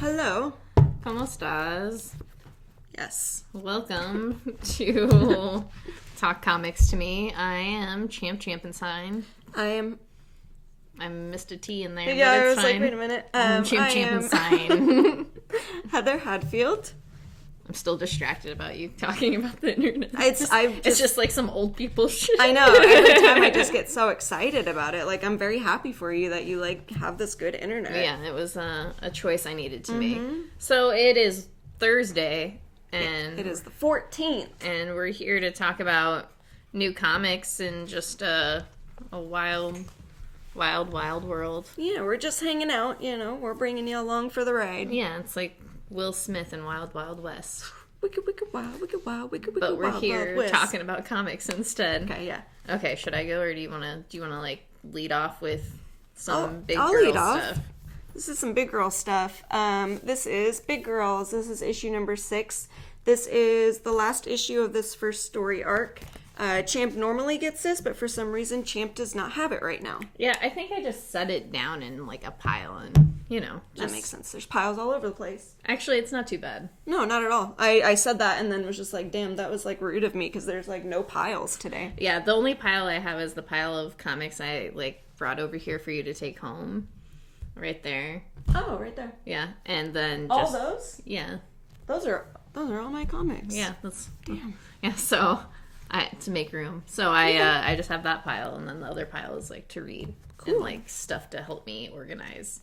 Hello. ¿Cómo estás? Yes. Welcome to Talk Comics to Me. I am Champ Champenstein. I'm Mr. T in there. Yeah, but I it's was fine. like, wait a minute. Champ Champenstein. Heather Hadfield. I'm still distracted about you talking about the internet. It's just like some old people shit. I know. Every time I just get so excited about it. Like, I'm very happy for you that you, like, have this good internet. Yeah, it was a choice I needed to make. So it is Thursday, and it is the 14th. And we're here to talk about new comics and just a wild world. Yeah, we're just hanging out, you know. We're bringing you along for the ride. Yeah, it's like Will Smith in Wild Wild West. Wicked, wicked, wild, wicked, wild, wicked, wicked, but we're wild, here wild talking about comics instead. Okay, yeah. Okay, should I go, or do you wanna like lead off with some big I'll girl lead off. stuff? This is some big girl stuff. This is Big Girls. This is issue number 6. This is the last issue of this first story arc. Champ normally gets this, but for some reason Champ does not have it right now. Yeah, I think I just set it down in like a pile, and that makes sense. There's piles all over the place. Actually, it's not too bad. No, not at all. I said that and then was just like, damn, that was like rude of me because there's like no piles today. Yeah, the only pile I have is the pile of comics I like brought over here for you to take home. Right there. Oh, right there. Yeah, and then all those? Yeah. Those are all my comics. Yeah, that's damn. Yeah, so to make room. So I just have that pile, and then the other pile is like to read and like stuff to help me organize.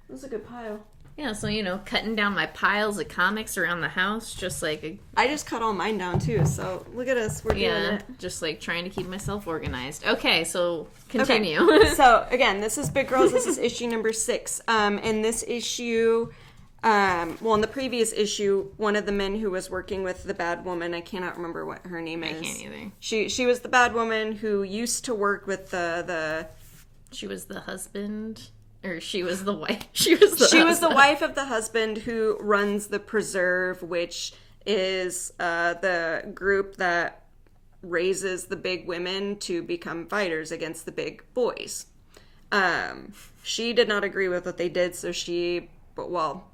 That's a good pile. Yeah, so cutting down my piles of comics around the house, just like I just cut all mine down too. So look at us, we're doing it. Just like trying to keep myself organized. Okay, so continue. Okay. So again, this is Big Girls. This is issue number 6. In this issue, in the previous issue, one of the men who was working with the bad woman, I cannot remember what her name is. I can't either. She was the bad woman who used to work with the. She was the husband. Or she was the wife. She was the wife of the husband who runs the Preserve, which is the group that raises the big women to become fighters against the big boys. She did not agree with what they did, so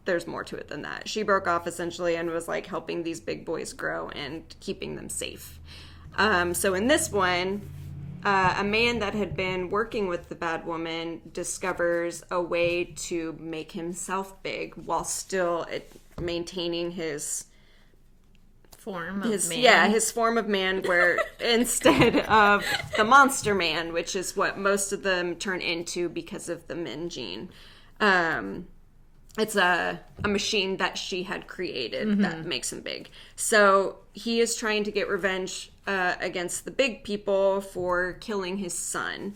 there's more to it than that. She broke off essentially and was like helping these big boys grow and keeping them safe. So in this one, a man that had been working with the bad woman discovers a way to make himself big while still maintaining his form of man. Yeah, his form of man, where instead of the monster man, which is what most of them turn into because of the men gene. It's a machine that she had created that makes him big. So he is trying to get revenge against the big people for killing his son.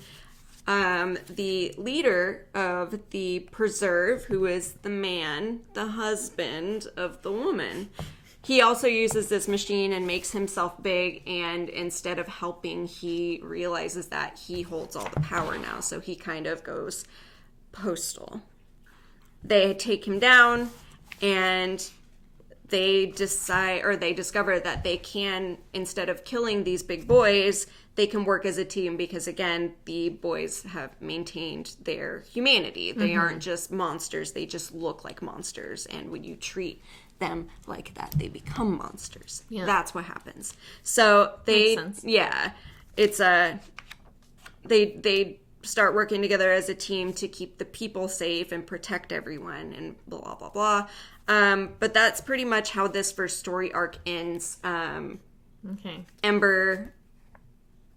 The leader of the Preserve, who is the man, the husband of the woman, he also uses this machine and makes himself big, and instead of helping, he realizes that he holds all the power now, so he kind of goes postal. They take him down, and they discover that they can, instead of killing these big boys, they can work as a team because, again, the boys have maintained their humanity. They aren't just monsters. They just look like monsters. And when you treat them like that, they become monsters. Yeah. That's what happens. So they, makes sense. Yeah, it's they start working together as a team to keep the people safe and protect everyone and blah, blah, blah. But that's pretty much how this first story arc ends. Okay. Ember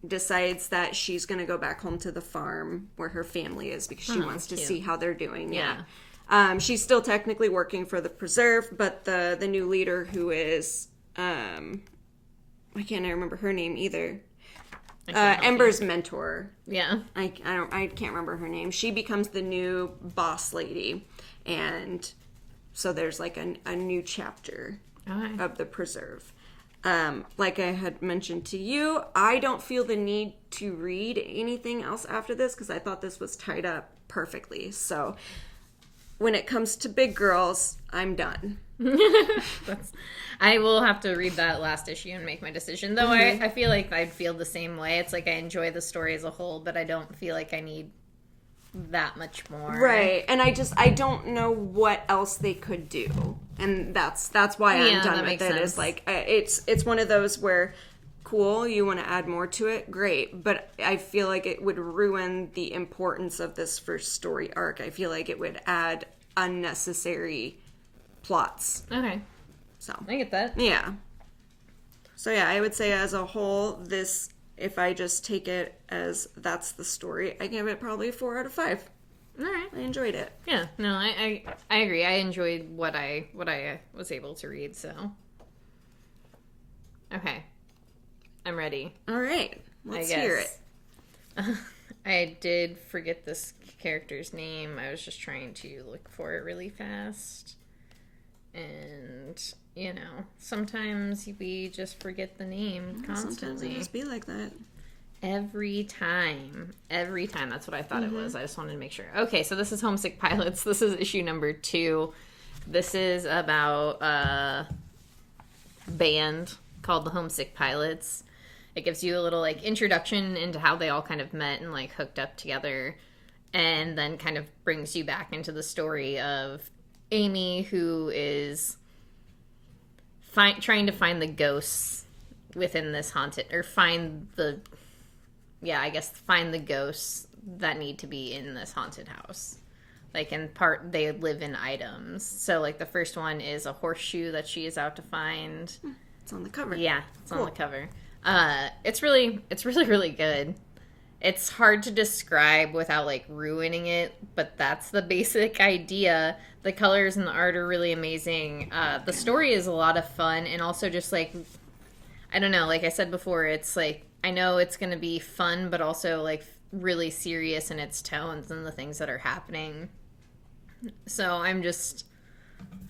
decides that she's going to go back home to the farm where her family is because she wants to see how they're doing. Yeah. She's still technically working for the Preserve, but the new leader who is, I can't remember her name either. Ember's mentor. Yeah. I can't remember her name. She becomes the new boss lady, and so there's like a new chapter of the Preserve. Like I had mentioned to you, I don't feel the need to read anything else after this because I thought this was tied up perfectly. So when it comes to Big Girls, I'm done. I will have to read that last issue and make my decision. Though I feel like I'd feel the same way. It's like I enjoy the story as a whole, but I don't feel like I need that much more. Right. And I don't know what else they could do. And that's why I'm done with it. Sense. Is like, it's one of those where, cool, you want to add more to it, great. But I feel like it would ruin the importance of this first story arc. I feel like it would add unnecessary plots. Okay. So I get that. Yeah. So yeah, I would say as a whole, this, if I just take it as that's the story, I give it probably 4 out of 5. All right. I enjoyed it. Yeah. No, I agree. I enjoyed what I was able to read. So. Okay. I'm ready. All right. Let's hear it. I did forget this character's name. I was just trying to look for it really fast. And, you know, sometimes we just forget the name constantly. Sometimes it just be like that. Every time. That's what I thought it was. I just wanted to make sure. Okay, so this is Homesick Pilots. This is issue number 2. This is about a band called the Homesick Pilots. It gives you a little, like, introduction into how they all kind of met and, like, hooked up together. And then kind of brings you back into the story of Amy, who is trying to find the ghosts within this haunted... Or find the ghosts that need to be in this haunted house. Like, in part, they live in items. So, like, the first one is a horseshoe that she is out to find. It's on the cover. Yeah, it's on the cover. It's really, really good. It's hard to describe without, like, ruining it, but that's the basic idea. The colors and the art are really amazing. The story is a lot of fun, and also just, like, I don't know, like I said before, it's, like, I know it's going to be fun, but also, like, really serious in its tones and the things that are happening. So I'm just,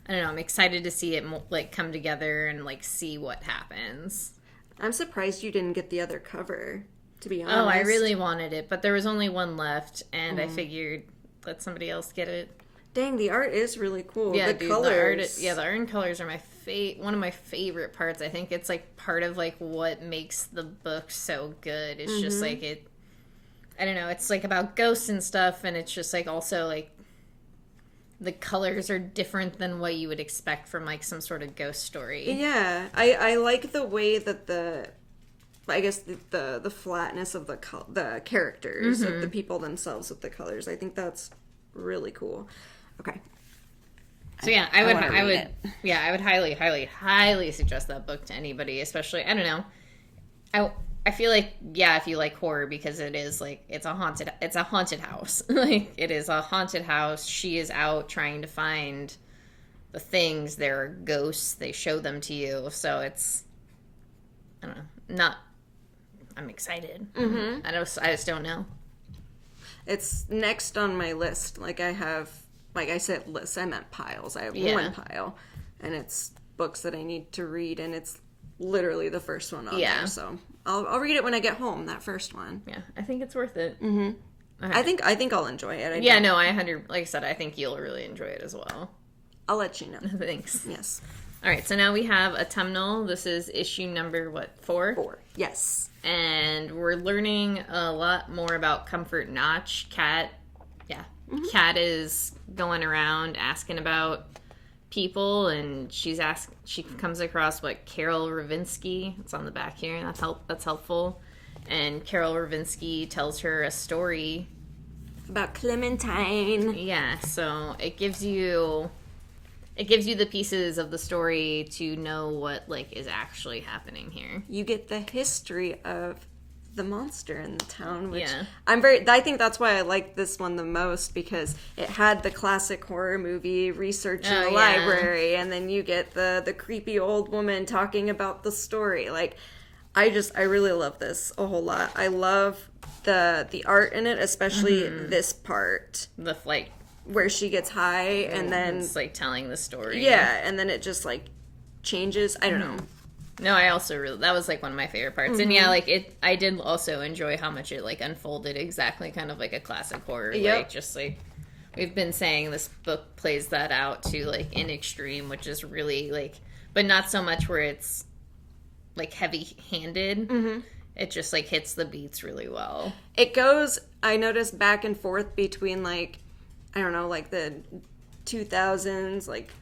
I don't know, I'm excited to see it, like, come together and, like, see what happens. I'm surprised you didn't get the other cover, to be honest. Oh, I really wanted it, but there was only one left, and I figured let somebody else get it. Dang, the art is really cool. Yeah, the colors. The art and colors are one of my favorite parts. I think it's, like, part of, like, what makes the book so good. It's just, like, I don't know, it's, like, about ghosts and stuff, and it's just, like, also, like, the colors are different than what you would expect from, like, some sort of ghost story. Yeah, I like the way that the flatness of the characters, of the people themselves with the colors. I think that's really cool. Okay. So yeah, I would highly suggest that book to anybody, especially, I don't know. I feel like, yeah, if you like horror, because it is, like, it's a haunted house. Like, it is a haunted house. She is out trying to find the things. There are ghosts. They show them to you. So it's, I don't know, I'm excited. Mm-hmm. I just don't know. It's next on my list. Like, I have, like I said, lists. I meant piles. I have one pile. And it's books that I need to read, and it's literally the first one on there. So I'll read it when I get home, that first one. Yeah, I think it's worth it. Mm-hmm. Okay. I think I'll enjoy it. Like I said, I think you'll really enjoy it as well. I'll let you know. Thanks. Yes. All right, so now we have Autumnal. This is issue number, 4? 4. Yes. And we're learning a lot more about Comfort Notch. Kat Kat is going around asking about people, and she comes across Carol Ravinsky. It's on the back here, and that's helpful. And Carol Ravinsky tells her a story about Clementine. Yeah, so it gives you the pieces of the story to know what is actually happening here. You get the history of the monster in the town, which I think that's why I like this one the most, because it had the classic horror movie research in the library, and then you get the creepy old woman talking about the story. I really love this a whole lot. I love the art in it, especially this part. The flight. Where she gets high, and then it's telling the story. Yeah, and then it just changes. I don't know. No, I also that was one of my favorite parts. And I did also enjoy how much it unfolded exactly kind of like a classic horror. Yep. We've been saying, this book plays that out to in extreme, which is really but not so much where it's heavy handed. Mm-hmm. It just, like, hits the beats really well. It goes, I noticed, back and forth between, like, I don't know, like the 2000s, like,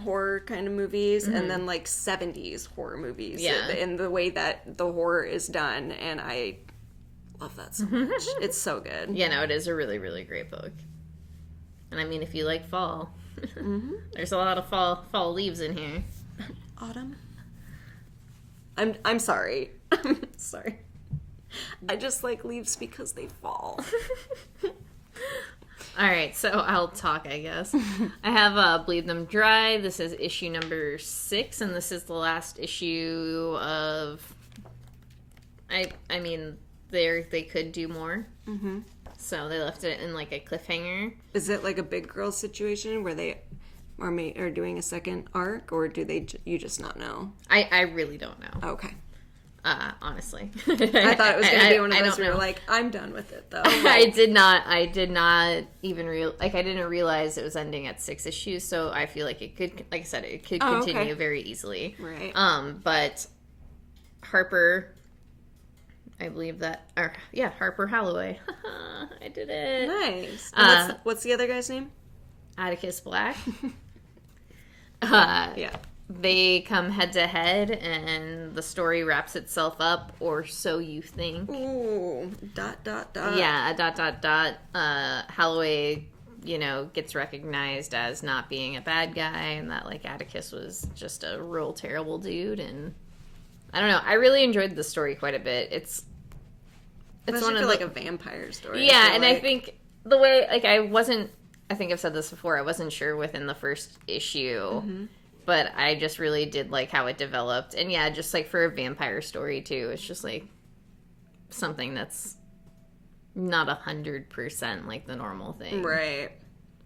horror kind of movies, and then, like, 70s horror movies. Yeah. In the way that the horror is done, and I love that so much. It's so good. Yeah, no, it is a really, really great book. And, I mean, if you like fall, there's a lot of fall leaves in here. Autumn? I'm sorry. I'm sorry. I just like leaves because they fall. All right, so I'll talk, I guess. I have Bleed Them Dry. This is issue number 6, and this is the last issue of... I mean, they could do more. Mm-hmm. So they left it in, like, a cliffhanger. Is it like a Big Girl situation where they are doing a second arc, or do you just not know? I really don't know. Okay. Honestly. I thought it was going to be one of those where you're like, I'm done with it, though. Like, I did not even I didn't realize it was ending at 6 issues, so I feel like it could, like I said, it could continue very easily. Right. But Harper, I believe that, Harper Holloway. I did it. Nice. And what's the other guy's name? Atticus Black. Yeah. They come head to head, and the story wraps itself up, or so you think. Ooh, ... Yeah, ... Holloway, gets recognized as not being a bad guy, and that, like, Atticus was just a real terrible dude, and I don't know. I really enjoyed the story quite a bit. It's one of like a vampire story. Yeah, and like... I think the way, like, I think I've said this before, I wasn't sure within the first issue. Mm-hmm. But I just really did like how it developed. And yeah, just like for a vampire story too, it's just like something that's not 100% like the normal thing. Right.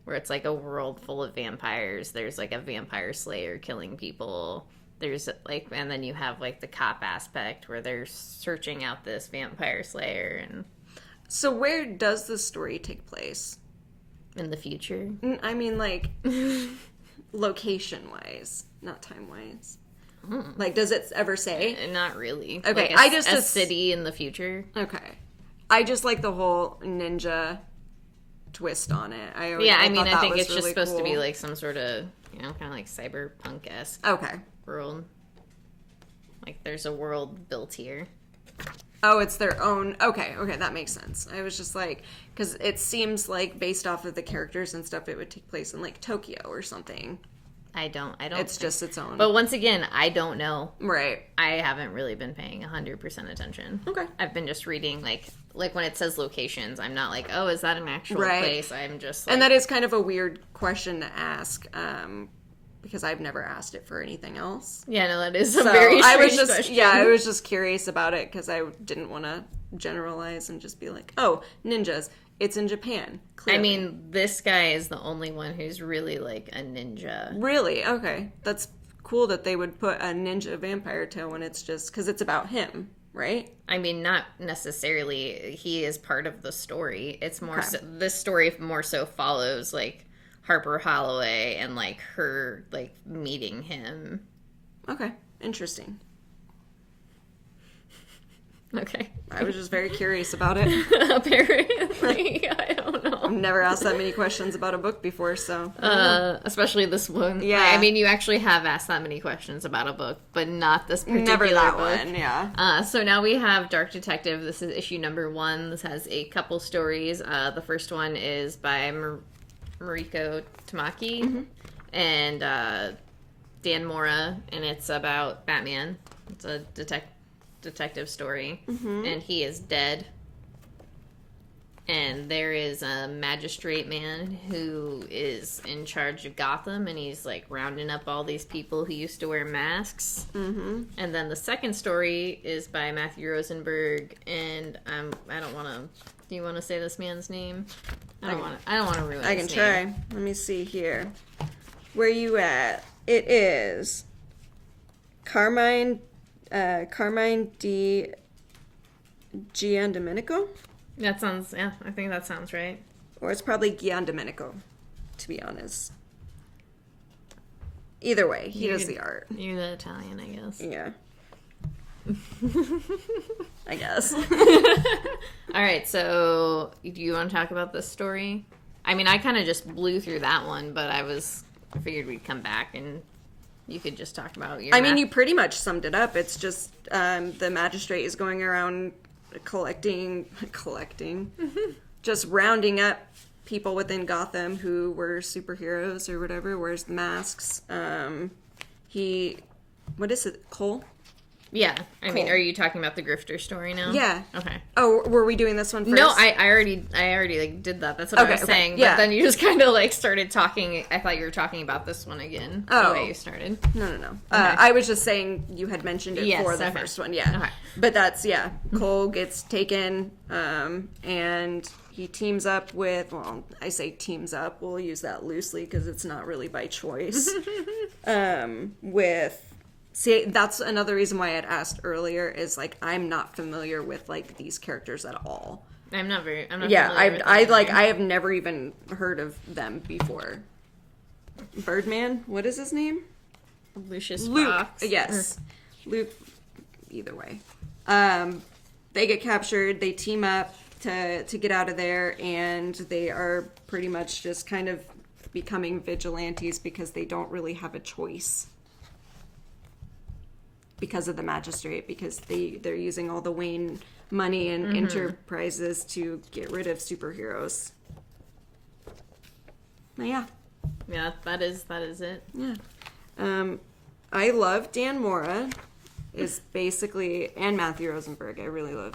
Where it's like a world full of vampires. There's like a vampire slayer killing people. There's like, and then you have like the cop aspect where they're searching out this vampire slayer. And so where does the story take place? In the future? I mean, like... location-wise, not time-wise. Like, does it ever say? Not really. Okay, like a city in the future. Okay. I just like the whole ninja twist on it. I think it's just supposed to be like some sort of, kind of like cyberpunk-esque world. Like, there's a world built here. Oh, it's their own... Okay, that makes sense. I was just like... Because it seems like, based off of the characters and stuff, it would take place in, like, Tokyo or something. I don't... It's just its own. But once again, I don't know. Right. I haven't really been paying 100% attention. Okay. I've been just reading, like when it says locations, I'm not like, oh, is that an actual place? I'm just like... And that is kind of a weird question to ask, because I've never asked it for anything else. Yeah, no, that is a very strange question. Yeah, I was just curious about it because I didn't want to generalize and just be like, oh, ninjas, it's in Japan. Clearly. I mean, this guy is the only one who's really like a ninja. Really? Okay. That's cool that they would put a ninja vampire tale when it's just because it's about him, right? I mean, not necessarily. He is part of the story. It's more so, this story more so follows like Harper Holloway and like her like meeting him. Okay, interesting. Okay. I was just very curious about it. Apparently, I don't know. I've never asked that many questions about a book before, so especially this one. Yeah, I mean, you actually have asked that many questions about a book, but not this particular never that book. One. Yeah. So now we have Dark Detective. This is issue number 1. This has a couple stories. The first one is by Mariko Tamaki and Dan Mora, and it's about Batman. It's a detective story, and he is dead. And there is a magistrate man who is in charge of Gotham, and he's like rounding up all these people who used to wear masks. And then the second story is by Matthew Rosenberg, and I don't want to. Do you want to say this man's name? I don't want to ruin. I can try. Let me see here. Where you at? It is Carmine D. Giandomenico? That sounds, yeah, I think that sounds right. Or it's probably Giandomenico, to be honest. Either way, he does the art. You're the Italian, I guess. Yeah. I guess. All right, so do you want to talk about this story? I mean, I kind of just blew through that one, but I figured we'd come back and you could just talk about your... I mean, you pretty much summed it up. It's just the magistrate is going around collecting, just rounding up people within Gotham who were superheroes or whatever, wears the masks. What is it, Cole? Yeah. I mean, are you talking about the grifter story now? Yeah. Okay. Oh, were we doing this one first? No, I already like did that. That's what I was saying. Yeah. But then you just kind of like started talking. I thought you were talking about this one again. The way you started. No. Okay. I was just saying you had mentioned it for the first one. Yeah. Okay. But that's, Cole gets taken, and he teams up with, well, I say teams up. We'll use that loosely because it's not really by choice. See, that's another reason why I had asked earlier is, like, I'm not familiar with, like, these characters at all. I'm not familiar with I have never even heard of them before. Birdman? What is his name? Lucius Luke. Fox. Yes. Luke. Either way. They get captured. They team up to get out of there, and they are pretty much just kind of becoming vigilantes because they don't really have a choice. Because of the magistrate, because they're using all the Wayne money and enterprises to get rid of superheroes. But yeah, that is it. Yeah, I love Dan Mora, is basically, and Matthew Rosenberg. I really love.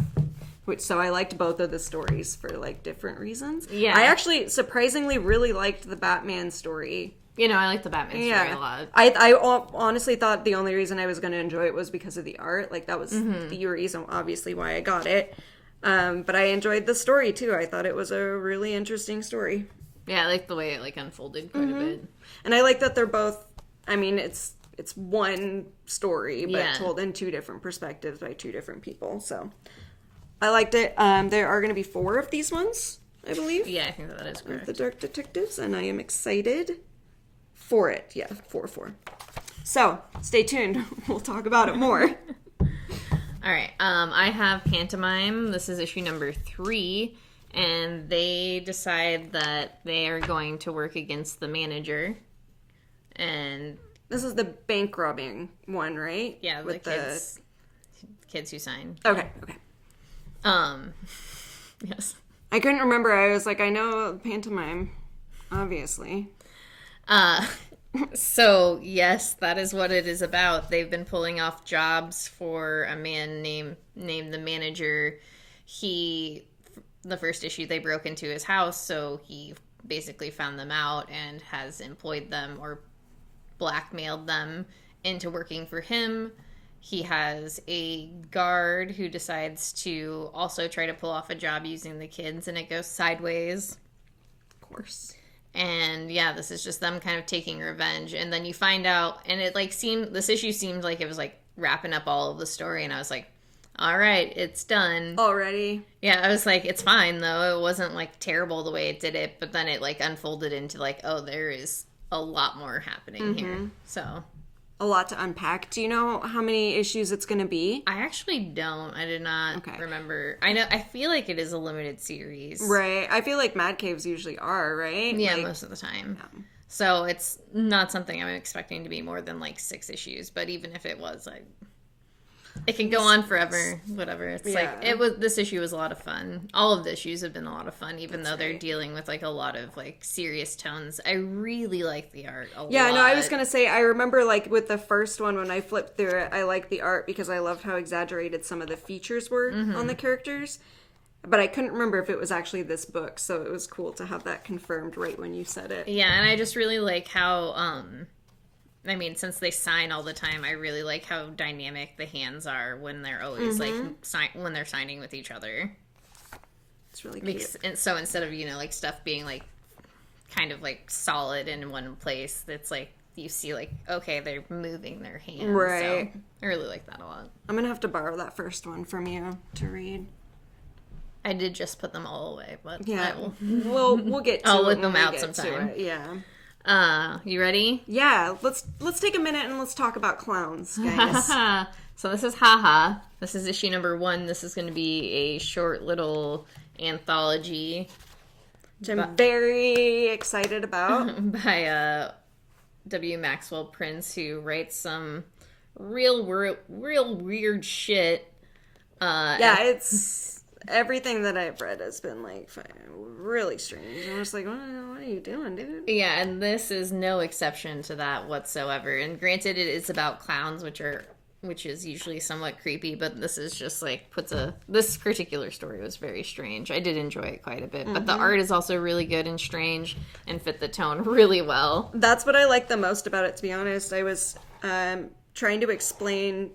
So I liked both of the stories for like different reasons. Yeah, I actually surprisingly really liked the Batman story. I like the Batman story a lot. I honestly thought the only reason I was going to enjoy it was because of the art. Like, that was the reason, obviously, why I got it. But I enjoyed the story, too. I thought it was a really interesting story. Yeah, I like the way it, like, unfolded quite a bit. And I like that they're both, I mean, it's one story, but told in two different perspectives by two different people. So, I liked it. There are going to be 4 of these ones, I believe. Yeah, I think that is correct. The Dark Detectives, and I am excited for it. Yeah, 4. So, stay tuned. We'll talk about it more. All right. I have Pantomime. This is issue number 3. And they decide that they are going to work against the manager. And this is the bank robbing one, right? Yeah, with the kids who sign. Okay. Yes. I couldn't remember. I was like, I know Pantomime, obviously. So, yes, that is what it is about. They've been pulling off jobs for a man named the manager. The first issue, they broke into his house, so he basically found them out and has employed them or blackmailed them into working for him. He has a guard who decides to also try to pull off a job using the kids, and it goes sideways. Of course. And yeah, this is just them kind of taking revenge. And then you find out, and it like this issue seemed like it was like wrapping up all of the story. And I was like, all right, it's done. Already? Yeah, I was like, it's fine though. It wasn't like terrible the way it did it. But then it like unfolded into like, oh, there is a lot more happening here. So. A lot to unpack. Do you know how many issues it's going to be? I actually don't. I did not remember. I feel like it is a limited series. Right. I feel like Mad Caves usually are, right? Yeah, like, most of the time. Yeah. So it's not something I'm expecting to be more than like 6 issues. But even if it was, it can go on forever. Whatever. It's this issue was a lot of fun. All of the issues have been a lot of fun, even though they're dealing with like a lot of like serious tones. I really like the art a lot. Yeah, no, I was gonna say I remember like with the first one when I flipped through it, I liked the art because I loved how exaggerated some of the features were on the characters. But I couldn't remember if it was actually this book, so it was cool to have that confirmed right when you said it. Yeah, and I just really like how I mean, since they sign all the time, I really like how dynamic the hands are when they're always when they're signing with each other. It's really cute. And so instead of like stuff being like kind of like solid in one place, it's like you see like okay, they're moving their hands. Right. So I really like that a lot. I'm gonna have to borrow that first one from you to read. I did just put them all away, but yeah, we'll get to I'll it look them out sometime. Yeah. You ready? Yeah, let's take a minute and let's talk about clowns, guys. So this is Haha. This is issue number 1. This is going to be a short little anthology. Which I'm very excited about. By W. Maxwell Prince, who writes some real weird shit. It's everything that I've read has been like really strange. I'm just like, what are you doing, dude? Yeah, and this is no exception to that whatsoever. And granted, it is about clowns, which is usually somewhat creepy, but this is just like this particular story was very strange. I did enjoy it quite a bit, but the art is also really good and strange and fit the tone really well. That's what I like the most about it, to be honest. I was trying to explain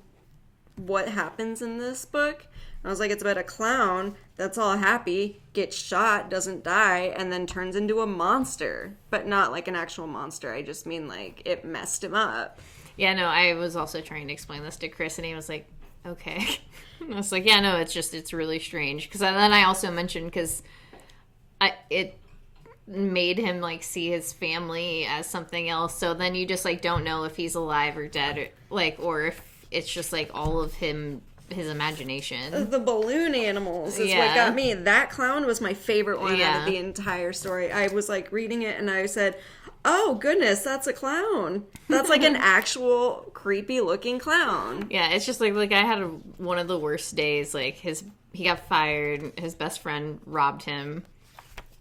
what happens in this book. I was like, it's about a clown that's all happy, gets shot, doesn't die, and then turns into a monster. But not like an actual monster. I just mean like it messed him up. Yeah, no, I was also trying to explain this to Chris, and he was like, okay. And I was like, yeah, no, it's really strange. Because then I also mentioned, because it made him, like, see his family as something else. So then you just, like, don't know if he's alive or dead, or if it's just, like, all of his imagination. The balloon animals is what got me. That clown was my favorite one out of the entire story. I was, like, reading it, and I said, oh, goodness, that's a clown. That's like an actual creepy-looking clown. Yeah, it's just like I had one of the worst days. Like, he got fired, his best friend robbed him,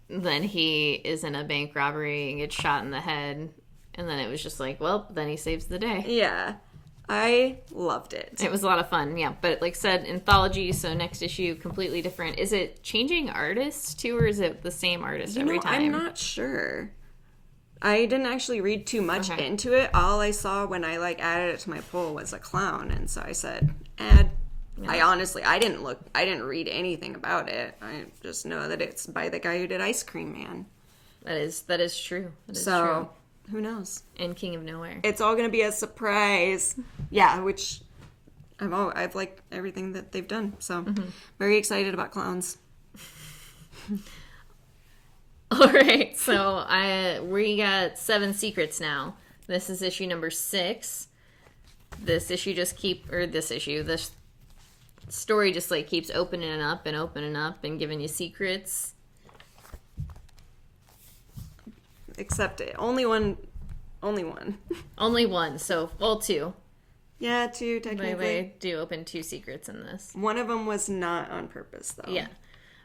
then he is in a bank robbery and gets shot in the head, and then it was just like, well, then he saves the day. Yeah, I loved it. It was a lot of fun, yeah. But like said, anthology, so next issue, completely different. Is it changing artists, too, or is it the same artist every time? I'm not sure. I didn't actually read too much into it. All I saw when I added it to my poll was a clown, and so I said add. Yeah. I didn't read anything about it. I just know that it's by the guy who did Ice Cream Man. That is true. That is true. Who knows? And King of Nowhere. It's all going to be a surprise. Yeah, which I've liked everything that they've done. So very excited about clowns. All right, so we got 7 secrets now. This is issue number 6. This story just like keeps opening up and giving you secrets. Except only one. Only one. So 2. Yeah, 2 technically. They do open 2 secrets in this. One of them was not on purpose, though. Yeah,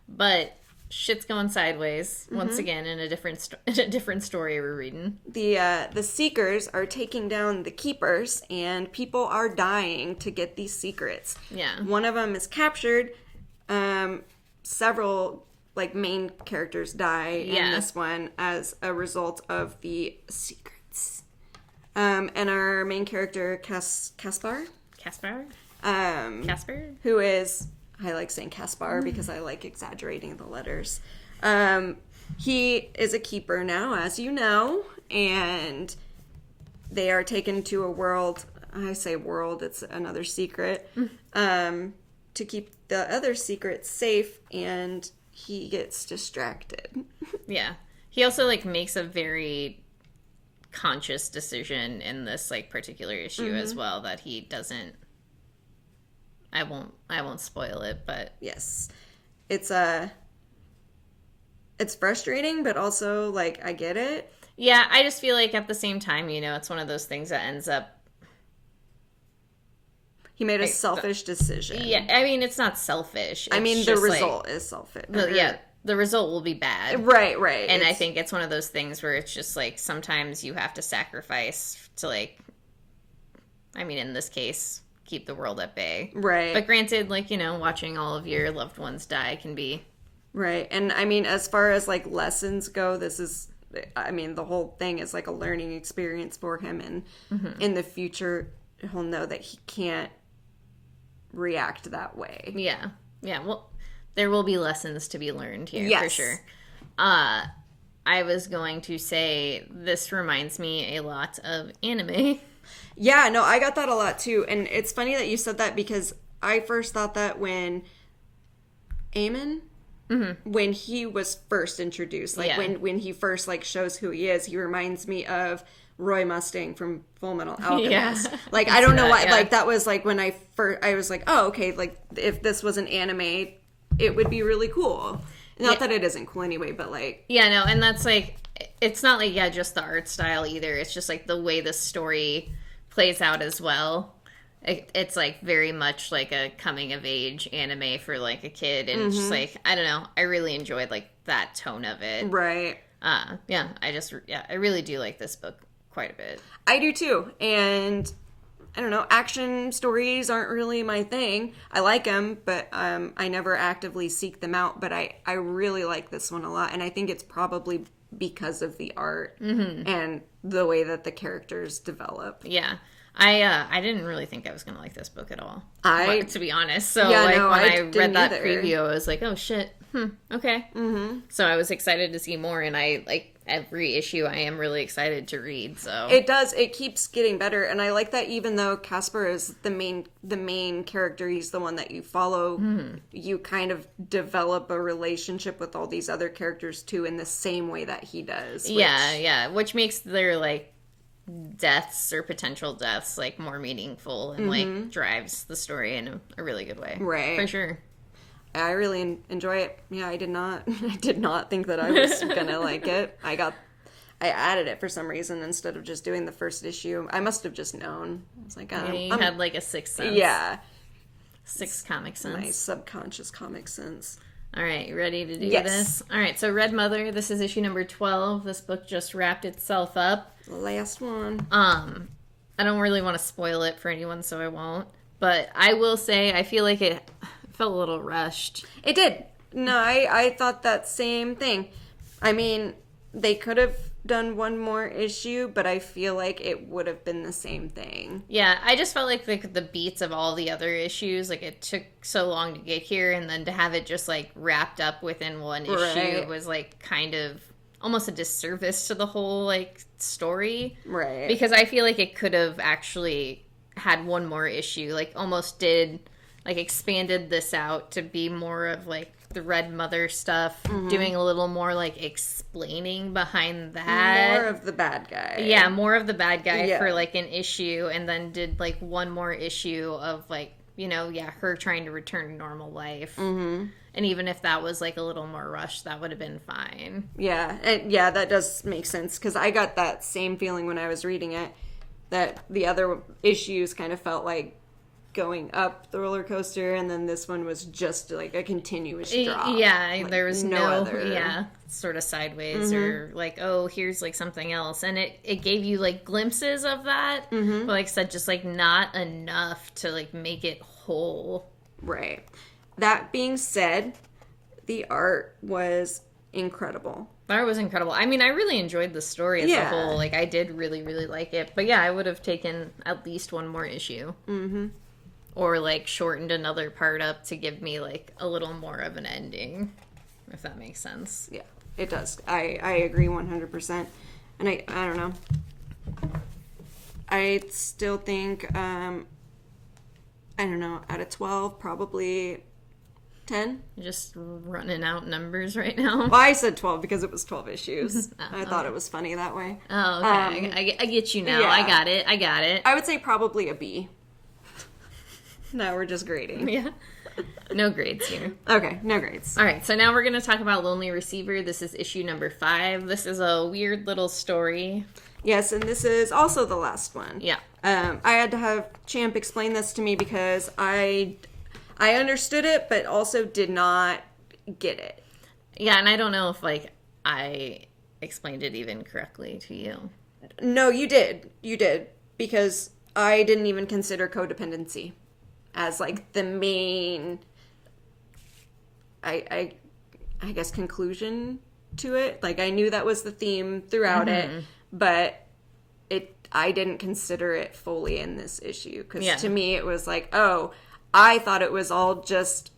but shit's going sideways once again in a different story we're reading. The Seekers are taking down the Keepers, and people are dying to get these secrets. Yeah. One of them is captured. Several main characters die in this one as a result of the secrets. And our main character Caspar, who is, I like saying Caspar because I like exaggerating the letters. He is a keeper now, as you know, and they are taken to a world. I say world, it's another secret, to keep the other secrets safe, and he gets distracted. Yeah. He also makes a very conscious decision in this particular issue as well that he doesn't. I won't spoil it, but yes, it's frustrating, but also I get it. Yeah, I just feel at the same time, it's one of those things that ends up. He made a selfish decision. Yeah, I mean, it's not selfish. It's the result is selfish. The result will be bad. Right. And I think it's one of those things where it's just sometimes you have to sacrifice to in this case, keep the world at bay. Right. But granted, watching all of your loved ones die can be. Right. And as far as lessons go, this is, the whole thing is a learning experience for him. And in the future, he'll know that he can't react that way. Yeah. Yeah. Well, there will be lessons to be learned here, for sure. I was going to say this reminds me a lot of anime. Yeah, no, I got that a lot too. And it's funny that you said that because I first thought that when Eamon when he was first introduced. Like, when he first, like, shows who he is, he reminds me of Roy Mustang from Full Metal Alchemist. Yeah. Like, I don't know why. Yeah. Like, that was, like, when I was like, oh, okay, like, if this was an anime, it would be really cool. Not that it isn't cool anyway, but, like... Yeah, no, and that's, like... It's not, like, just the art style either. It's just, like, the way the story plays out as well. It's, like, very much, like, a coming-of-age anime for, like, a kid. And it's just, like, I don't know. I really enjoyed, like, that tone of it. Right. Yeah, I really do like this book quite a bit. I do, too. And... I don't know, action stories aren't really my thing. I like them, but I never actively seek them out. But I really like this one a lot, and I think it's probably because of the art and the way that the characters develop. Yeah. I didn't really think I was going to like this book at all, to be honest. So, when I read that preview, I was like, oh, shit. Okay. So I was excited to see more, and every issue I am really excited to read, so. It keeps getting better, and I like that even though Casper is the main character, he's the one that you follow, you kind of develop a relationship with all these other characters, too, in the same way that he does. Which makes their, like, deaths or potential deaths, like, more meaningful and, like, drives the story in a really good way. Right. For sure. I really enjoy it. Yeah, I did not think that I was gonna like it. I added it for some reason instead of just doing the first issue. I must have just known. I was like, you had like a sixth sense. Yeah. Sixth comic sense. My subconscious comic sense. All right, you ready to do this? All right, so Red Mother, this is issue number 12. This book just wrapped itself up. The last one. I don't really want to spoil it for anyone, so I won't. But I will say, I feel like it felt a little rushed. It did. No, I thought that same thing. I mean, they could have done one more issue, but I feel like it would have been the same thing. Yeah, I just felt like the beats of all the other issues, like it took so long to get here, and then to have it just like wrapped up within one issue was like kind of almost a disservice to the whole like story. Right. Because I feel like it could have actually had one more issue, like almost did like expanded this out to be more of like the Red Mother stuff, doing a little more like explaining behind that. More of the bad guy. Yeah, more of the bad guy for like an issue, and then did like one more issue of like, you know, her trying to return to normal life. And even if that was like a little more rushed, that would have been fine. Yeah, and yeah, that does make sense, because I got that same feeling when I was reading it, that the other issues kind of felt like going up the roller coaster, and then this one was just like a continuous drop. Yeah, like, there was no other sort of sideways or like, oh, here's like something else, and it gave you like glimpses of that, but like I said, just like not enough to like make it whole. Right. That being said, the art was incredible. That was incredible. I mean, I really enjoyed the story as a whole. Like, I did really, really like it. But yeah, I would have taken at least one more issue. Or, like, shortened another part up to give me, like, a little more of an ending, if that makes sense. Yeah, it does. I agree 100%. And I don't know. I still think, I don't know, out of 12, probably 10. You're just running out numbers right now. Well, I said 12 because it was 12 issues. I thought it was funny that way. Oh, okay. I get you now. Yeah. I got it. I would say probably a B. Now we're just grading. Yeah. No grades here. Okay, no grades. All right, so now we're going to talk about Lonely Receiver. This is issue number 5. This is a weird little story. Yes, and this is also the last one. Yeah. I had to have Champ explain this to me because I understood it, but also did not get it. Yeah, and I don't know if, like, I explained it even correctly to you. No, you did. You did. Because I didn't even consider codependency as, like, the main, I guess, conclusion to it. Like, I knew that was the theme throughout it, but I didn't consider it fully in this issue. Because to me, it was like, oh, I thought it was all just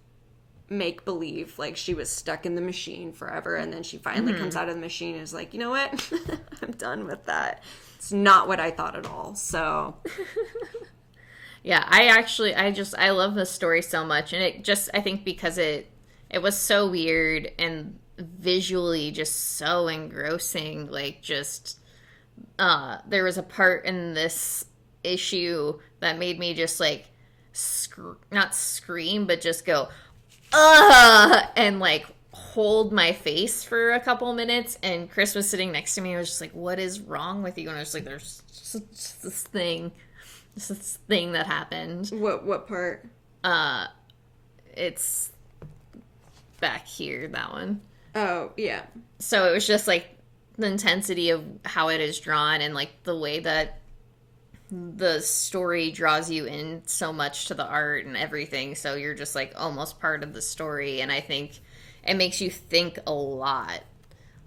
make-believe. Like, she was stuck in the machine forever, and then she finally comes out of the machine and is like, you know what? I'm done with that. It's not what I thought at all, so... Yeah, I love this story so much, and it just, I think because it It was so weird and visually just so engrossing. Like, just, there was a part in this issue that made me just, like, not scream, but just go, ugh, and, like, hold my face for a couple minutes. And Chris was sitting next to me and was just like, what is wrong with you? And I was like, there's just this thing that happened. What part? It's back here, that one. Oh, yeah. So it was just, like, the intensity of how it is drawn and, like, the way that the story draws you in so much to the art and everything. So you're just, like, almost part of the story. And I think it makes you think a lot.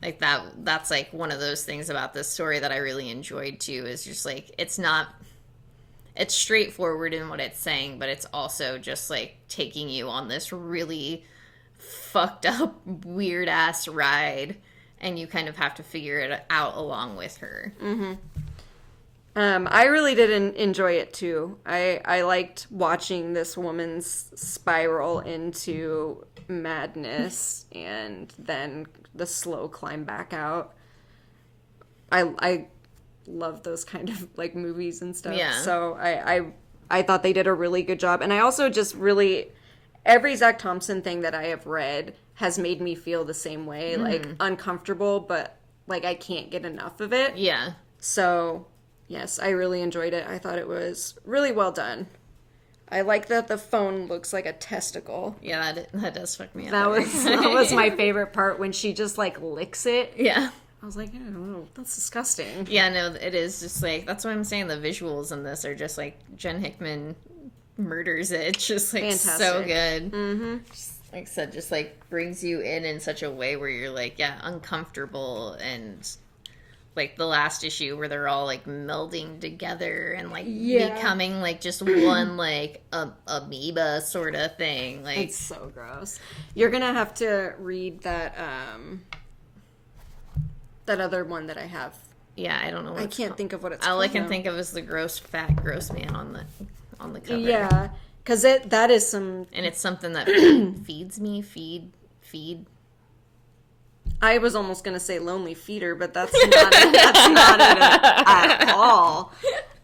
Like, that's, like, one of those things about this story that I really enjoyed, too, is just, like, it's straightforward in what it's saying, but it's also just, like, taking you on this really fucked up, weird ass ride, and you kind of have to figure it out along with her. Mm-hmm. I really did enjoy it too. I liked watching this woman's spiral into madness and then the slow climb back out. I love those kind of, like, movies and stuff. Yeah. So I thought they did a really good job. And I also just really, every Zach Thompson thing that I have read has made me feel the same way, like, uncomfortable, but, like, I can't get enough of it. Yeah. So, yes, I really enjoyed it. I thought it was really well done. I like that the phone looks like a testicle. Yeah, that does fuck me up. That was my favorite part, when she just, like, licks it. Yeah. I was like, I don't know, that's disgusting. Yeah, no, it is just, like, that's what I'm saying. The visuals in this are just, like, Jen Hickman murders it. It's just, like, fantastic. So good. Mm-hmm. Just, like I said, just, like, brings you in such a way where you're, like, yeah, uncomfortable. And, like, the last issue where they're all, like, melding together and, like, becoming, like, just one, like, amoeba sort of thing. Like, it's so gross. You're gonna have to read that that other one that I have. Yeah, I don't know what I can't think of what it's all called. I can think of is the fat gross man on the cover. Yeah, because that is some... And it's something that feeds me, feed. I was almost going to say lonely feeder, but that's not it at all.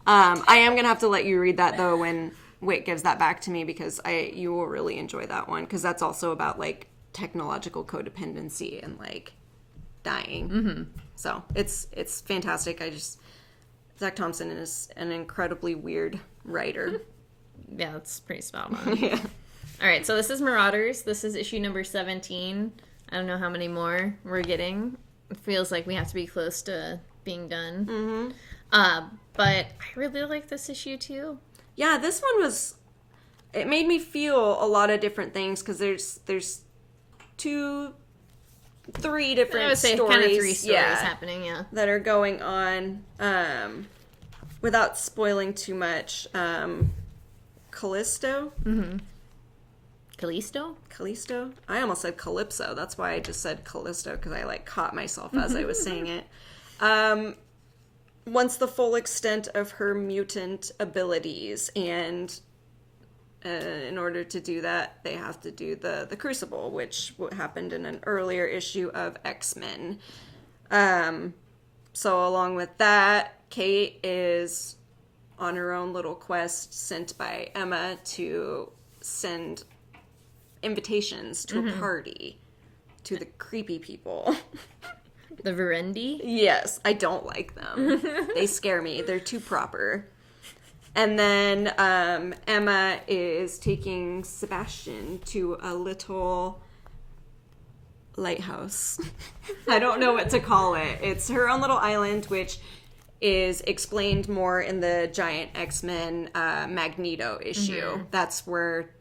I am going to have to let you read that, though, when Whit gives that back to me, because you will really enjoy that one, because that's also about, like, technological codependency and, like, dying. Mm-hmm. So it's fantastic. Zach Thompson is an incredibly weird writer. Yeah, that's pretty spot on. Yeah. All right, so this is Marauders. This is issue number 17. I don't know how many more we're getting. It feels like we have to be close to being done. Mm-hmm. But I really like this issue too. Yeah, this one it made me feel a lot of different things, because there's 3 different I would say stories, kind of 3 stories happening, yeah, that are going on. Without spoiling too much, Callisto. Mm-hmm. Callisto? I almost said Calypso. That's why I just said Callisto, because I, like, caught myself as I was saying it. Once the full extent of her mutant abilities, and in order to do that, they have to do the Crucible, which happened in an earlier issue of X-Men. So along with that, Kate is on her own little quest sent by Emma to send invitations to a party to the creepy people. The Verendi? Yes, I don't like them. They scare me. They're too proper. And then Emma is taking Sebastian to a little lighthouse. I don't know what to call it. It's her own little island, which is explained more in the Giant X-Men Magneto issue. Mm-hmm. That's where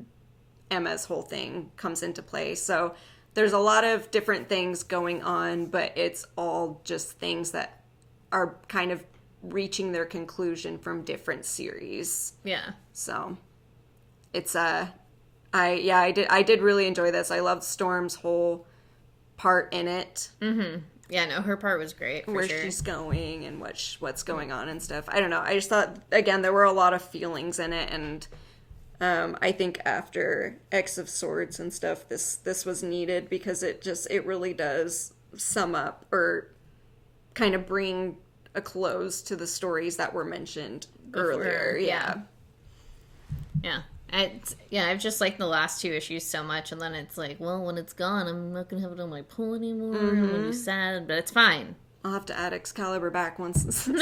Emma's whole thing comes into play. So there's a lot of different things going on, but it's all just things that are kind of reaching their conclusion from different series. Yeah. So it's I did really enjoy this. I loved Storm's whole part in it. Mm-hmm. Yeah, no, her part was great. Where she's going and what's going on and stuff. I don't know. I just thought, again, there were a lot of feelings in it, and I think after X of Swords and stuff, this was needed because it really does sum up or kind of bring a close to the stories that were mentioned earlier. Yeah. I've just liked the last 2 issues so much, and then it's like, well, when it's gone, I'm not gonna have it on my pull anymore. I'm gonna be sad, but it's fine. I'll have to add Excalibur back once. All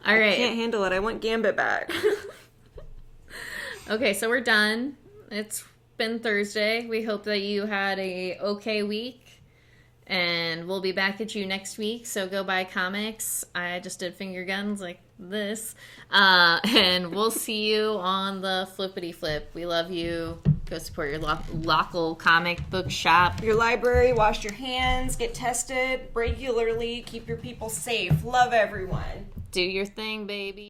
right. I can't handle it. I want Gambit back. Okay, so we're done. It's been Thursday. We hope that you had a okay week, and we'll be back at you next week. So go buy comics. I just did finger guns like this, and we'll see you on the flippity flip. We love you. Go support your local comic book shop. Your library. Wash your hands. Get tested regularly. Keep your people safe. Love everyone. Do your thing, baby.